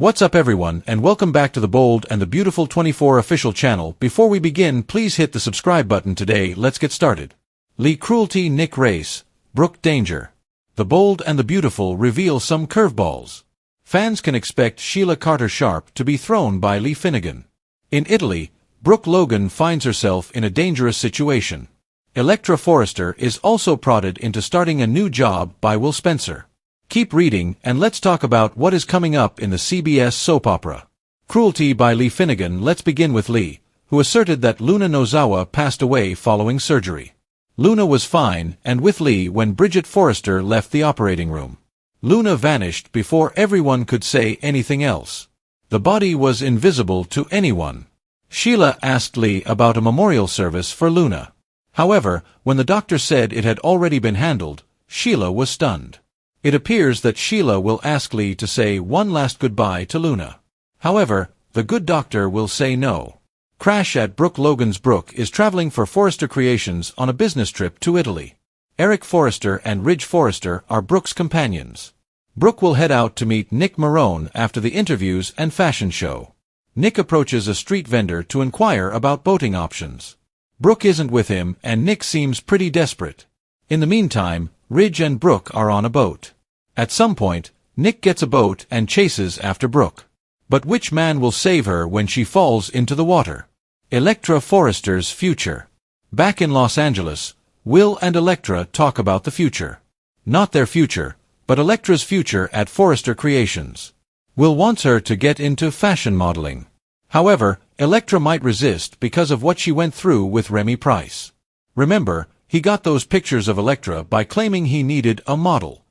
What's up everyone, and welcome back to the Bold and the Beautiful 24 official channel. Before we begin, please hit the subscribe button today. Let's get started. Lee Cruelty, Nick Race, Brooke Danger. The Bold and the Beautiful reveal some curveballs. Fans can expect Sheila Carter-Sharp to be thrown by Lee Finnegan. In Italy, Brooke Logan finds herself in a dangerous situation. Electra Forrester is also prodded into starting a new job by Will Spencer. Keep reading, and let's talk about what is coming up in the CBS soap opera. Cruelty by Lee Finnegan. Let's begin with Lee, who asserted that Luna Nozawa passed away following surgery. Luna was fine and with Lee when Bridget Forrester left the operating room. Luna vanished before everyone could say anything else. The body was invisible to anyone. Sheila asked Lee about a memorial service for Luna. However, when the doctor said it had already been handled, Sheila was stunned. It appears that Sheila will ask Lee to say one last goodbye to Luna. However, the good doctor will say no. Crash at Brooke Logan's. Brooke is traveling for Forrester Creations on a business trip to Italy. Eric Forrester and Ridge Forrester are Brooke's companions. Brooke will head out to meet Nick Marone after the interviews and fashion show. Nick approaches a street vendor to inquire about boating options. Brooke isn't with him and Nick seems pretty desperate. In the meantime, Ridge and Brooke are on a boat. At some point, Nick gets a boat and chases after Brooke. But which man will save her when she falls into the water? Electra Forrester's future. Back in Los Angeles, Will and Electra talk about the future. Not their future, but Electra's future at Forrester Creations. Will wants her to get into fashion modeling. However, Electra might resist because of what she went through with Remy Price. Remember, he got those pictures of Electra by claiming he needed a model.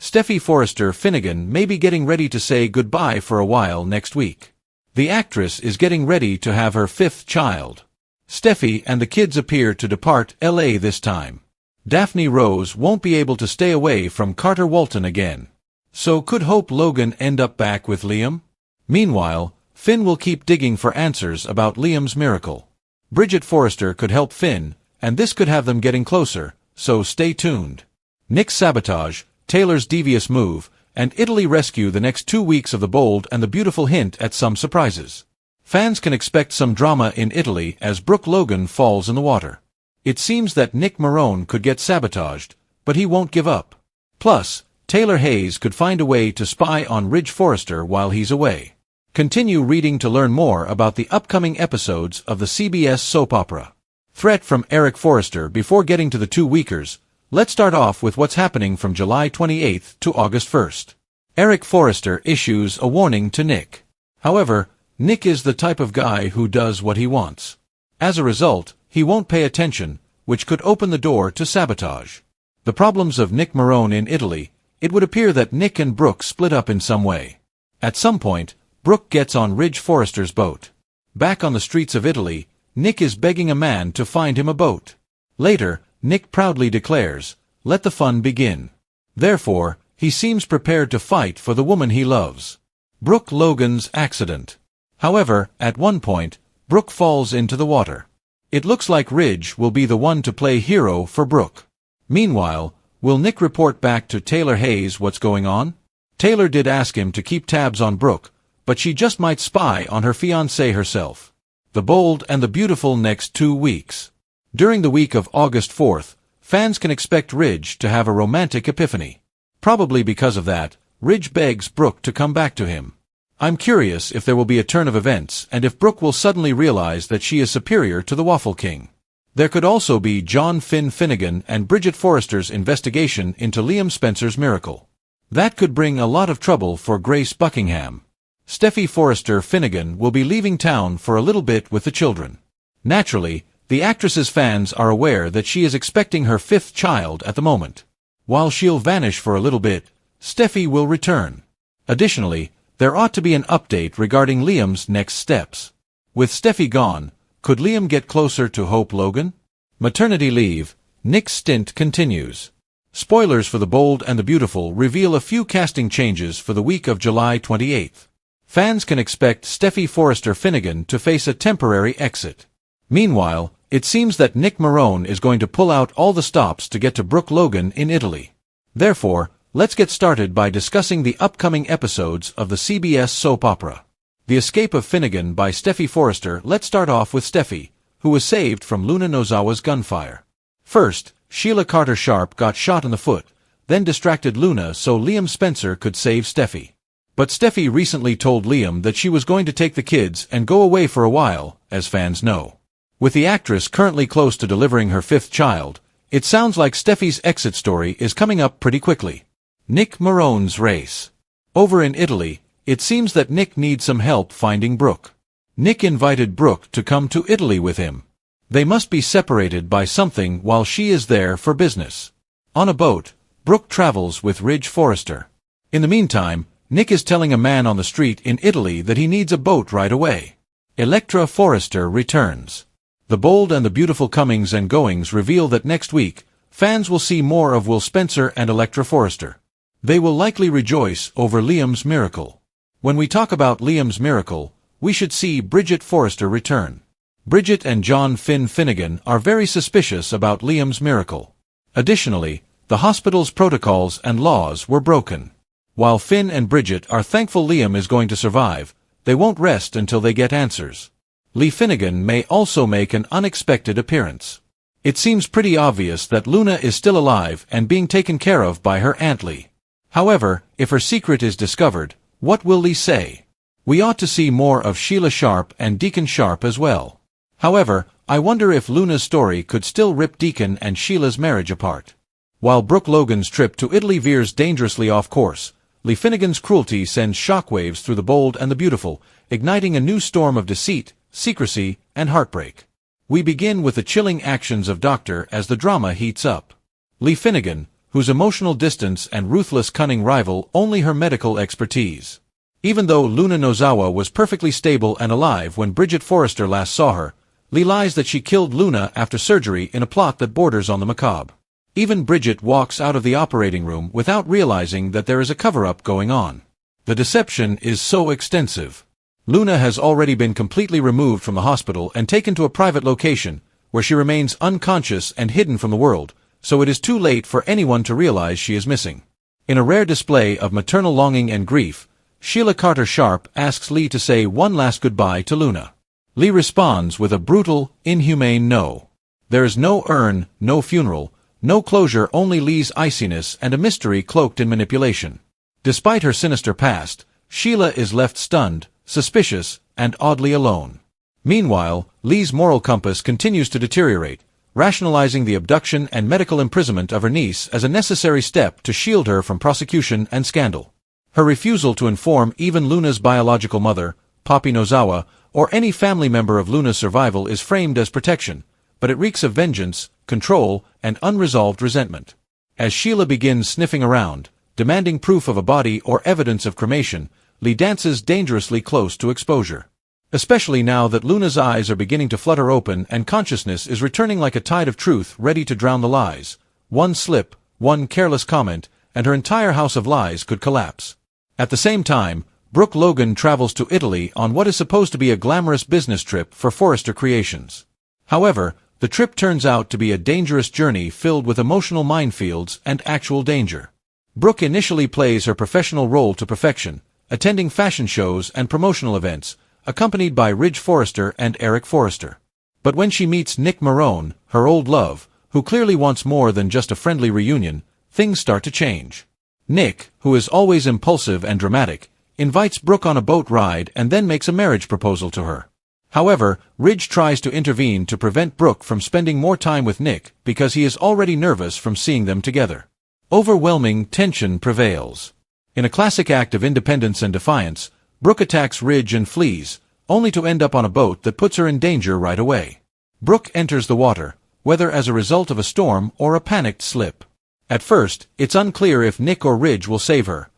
Steffi Forrester Finnegan may be getting ready to say goodbye for a while next week. The actress is getting ready to have her 5th child. Steffi and the kids appear to depart LA this time. Daphne Rose won't be able to stay away from Carter Walton again. So could Hope Logan end up back with Liam? Meanwhile, Finn will keep digging for answers about Liam's miracle. Bridget Forrester could help Finn, and this could have them getting closer, so stay tuned. Nick's sabotage, Taylor's devious move, and Italy rescue the next 2 weeks of the Bold and the Beautiful. Hint at some surprises. Fans can expect some drama in Italy as Brooke Logan falls in the water. It seems that Nick Marone could get sabotaged, but he won't give up. Plus, Taylor Hayes could find a way to spy on Ridge Forrester while he's away. Continue reading to learn more about the upcoming episodes of the CBS soap opera. Threat from Eric Forrester. Before getting to the 2-weekers, let's start off with what's happening from July 28th to August 1st. Eric Forrester issues a warning to Nick. However, Nick is the type of guy who does what he wants. As a result, he won't pay attention, which could open the door to sabotage. The problems of Nick Marone in Italy. It would appear that Nick and Brooke split up in some way. At some point, Brooke gets on Ridge Forrester's boat. Back on the streets of Italy, Nick is begging a man to find him a boat. Later, Nick proudly declares, "Let the fun begin." Therefore, he seems prepared to fight for the woman he loves. Brooke Logan's accident. However, at one point, Brooke falls into the water. It looks like Ridge will be the one to play hero for Brooke. Meanwhile, will Nick report back to Taylor Hayes what's going on? Taylor did ask him to keep tabs on Brooke, but she just might spy on her fiancé herself. The Bold and the Beautiful next 2 weeks. During the week of August 4th, fans can expect Ridge to have a romantic epiphany. Probably because of that, Ridge begs Brooke to come back to him. I'm curious if there will be a turn of events and if Brooke will suddenly realize that she is superior to the Waffle King. There could also be John Finn Finnegan and Bridget Forrester's investigation into Liam Spencer's miracle. That could bring a lot of trouble for Grace Buckingham. Steffi Forrester Finnegan will be leaving town for a little bit with the children. Naturally, the actress's fans are aware that she is expecting her 5th child at the moment. While she'll vanish for a little bit, Steffi will return. Additionally, there ought to be an update regarding Liam's next steps. With Steffi gone, could Liam get closer to Hope Logan? Maternity leave. Nick's stint continues. Spoilers for The Bold and the Beautiful reveal a few casting changes for the week of July 28th. Fans can expect Steffi Forrester Finnegan to face a temporary exit. Meanwhile, it seems that Nick Marone is going to pull out all the stops to get to Brooke Logan in Italy. Therefore, let's get started by discussing the upcoming episodes of the CBS soap opera. The Escape of Finnegan by Steffi Forrester. Let's start off with Steffi, who was saved from Luna Nozawa's gunfire. First, Sheila Carter Sharp got shot in the foot, then distracted Luna so Liam Spencer could save Steffi. But Steffi recently told Liam that she was going to take the kids and go away for a while, as fans know. With the actress currently close to delivering her 5th child, it sounds like Steffi's exit story is coming up pretty quickly. Nick Marone's race. Over in Italy, it seems that Nick needs some help finding Brooke. Nick invited Brooke to come to Italy with him. They must be separated by something while she is there for business. On a boat, Brooke travels with Ridge Forrester. In the meantime, Nick is telling a man on the street in Italy that he needs a boat right away. Electra Forrester returns. The bold and the beautiful comings and goings reveal that next week, fans will see more of Will Spencer and Electra Forrester. They will likely rejoice over Liam's miracle. When we talk about Liam's miracle, we should see Bridget Forrester return. Bridget and John Finn Finnegan are very suspicious about Liam's miracle. Additionally, the hospital's protocols and laws were broken. While Finn and Bridget are thankful Liam is going to survive, they won't rest until they get answers. Lee Finnegan may also make an unexpected appearance. It seems pretty obvious that Luna is still alive and being taken care of by her Aunt Lee. However, if her secret is discovered, what will Lee say? We ought to see more of Sheila Sharp and Deacon Sharp as well. However, I wonder if Luna's story could still rip Deacon and Sheila's marriage apart. While Brooke Logan's trip to Italy veers dangerously off course, Lee Finnegan's cruelty sends shockwaves through the bold and the beautiful, igniting a new storm of deceit, secrecy, and heartbreak. We begin with the chilling actions of Doctor as the drama heats up. Lee Finnegan, whose emotional distance and ruthless cunning rival only her medical expertise. Even though Luna Nozawa was perfectly stable and alive when Bridget Forrester last saw her, Lee lies that she killed Luna after surgery in a plot that borders on the macabre. Even Bridget walks out of the operating room without realizing that there is a cover-up going on. The deception is so extensive. Luna has already been completely removed from the hospital and taken to a private location, where she remains unconscious and hidden from the world, so it is too late for anyone to realize she is missing. In a rare display of maternal longing and grief, Sheila Carter Sharp asks Lee to say one last goodbye to Luna. Lee responds with a brutal, inhumane no. There is no urn, no funeral, no closure, only Lee's iciness and a mystery cloaked in manipulation. Despite her sinister past, Sheila is left stunned, suspicious, and oddly alone. Meanwhile, Lee's moral compass continues to deteriorate, rationalizing the abduction and medical imprisonment of her niece as a necessary step to shield her from prosecution and scandal. Her refusal to inform even Luna's biological mother, Poppy Nozawa, or any family member of Luna's survival is framed as protection, but it reeks of vengeance, control, and unresolved resentment. As Sheila begins sniffing around, demanding proof of a body or evidence of cremation, Lee dances dangerously close to exposure. Especially now that Luna's eyes are beginning to flutter open and consciousness is returning like a tide of truth ready to drown the lies. One slip, one careless comment, and her entire house of lies could collapse. At the same time, Brooke Logan travels to Italy on what is supposed to be a glamorous business trip for Forrester Creations. However, the trip turns out to be a dangerous journey filled with emotional minefields and actual danger. Brooke initially plays her professional role to perfection, attending fashion shows and promotional events, accompanied by Ridge Forrester and Eric Forrester. But when she meets Nick Marone, her old love, who clearly wants more than just a friendly reunion, things start to change. Nick, who is always impulsive and dramatic, invites Brooke on a boat ride and then makes a marriage proposal to her. However, Ridge tries to intervene to prevent Brooke from spending more time with Nick because he is already nervous from seeing them together. Overwhelming tension prevails. In a classic act of independence and defiance, Brooke attacks Ridge and flees, only to end up on a boat that puts her in danger right away. Brooke enters the water, whether as a result of a storm or a panicked slip. At first, it's unclear if Nick or Ridge will save her.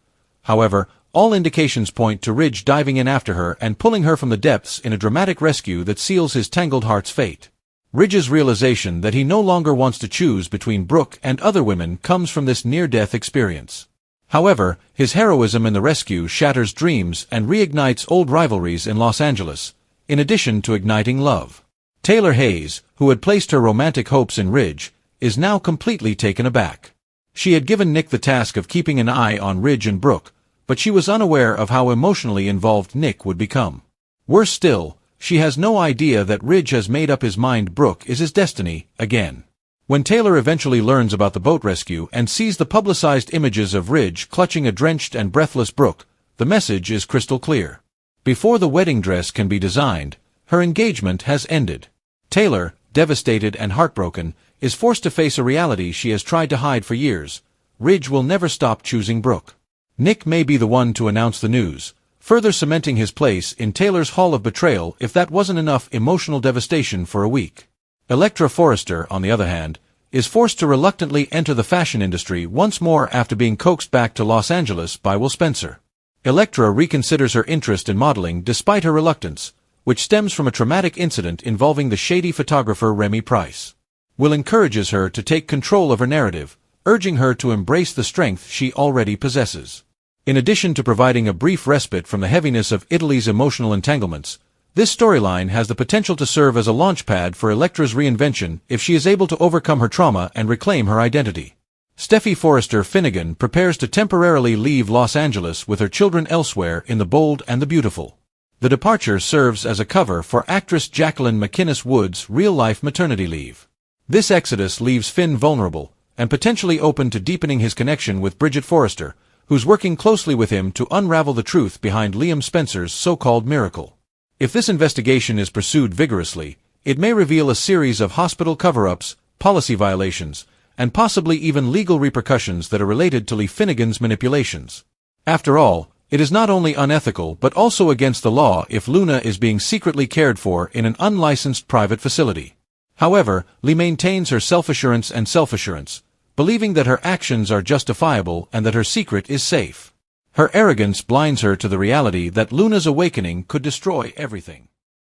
However, all indications point to Ridge diving in after her and pulling her from the depths in a dramatic rescue that seals his tangled heart's fate. Ridge's realization that he no longer wants to choose between Brooke and other women comes from this near-death experience. However, his heroism in the rescue shatters dreams and reignites old rivalries in Los Angeles, in addition to igniting love. Taylor Hayes, who had placed her romantic hopes in Ridge, is now completely taken aback. She had given Nick the task of keeping an eye on Ridge and Brooke, but she was unaware of how emotionally involved Nick would become. Worse still, she has no idea that Ridge has made up his mind Brooke is his destiny, again. When Taylor eventually learns about the boat rescue and sees the publicized images of Ridge clutching a drenched and breathless Brooke, the message is crystal clear. Before the wedding dress can be designed, her engagement has ended. Taylor, devastated and heartbroken, is forced to face a reality she has tried to hide for years. Ridge will never stop choosing Brooke. Nick may be the one to announce the news, further cementing his place in Taylor's hall of betrayal if that wasn't enough emotional devastation for a week. Electra Forrester, on the other hand, is forced to reluctantly enter the fashion industry once more after being coaxed back to Los Angeles by Will Spencer. Electra reconsiders her interest in modeling despite her reluctance, which stems from a traumatic incident involving the shady photographer Remy Price. Will encourages her to take control of her narrative, urging her to embrace the strength she already possesses. In addition to providing a brief respite from the heaviness of Italy's emotional entanglements, this storyline has the potential to serve as a launchpad for Electra's reinvention if she is able to overcome her trauma and reclaim her identity. Steffi Forrester Finnegan prepares to temporarily leave Los Angeles with her children elsewhere in The Bold and the Beautiful. The departure serves as a cover for actress Jacqueline McInnes Wood's real-life maternity leave. This exodus leaves Finn vulnerable and potentially open to deepening his connection with Bridget Forrester, who's working closely with him to unravel the truth behind Liam Spencer's so-called miracle. If this investigation is pursued vigorously, it may reveal a series of hospital cover-ups, policy violations, and possibly even legal repercussions that are related to Lee Finnegan's manipulations. After all, it is not only unethical but also against the law if Luna is being secretly cared for in an unlicensed private facility. However, Lee maintains her self-assurance and self-assurance, believing that her actions are justifiable and that her secret is safe. Her arrogance blinds her to the reality that Luna's awakening could destroy everything.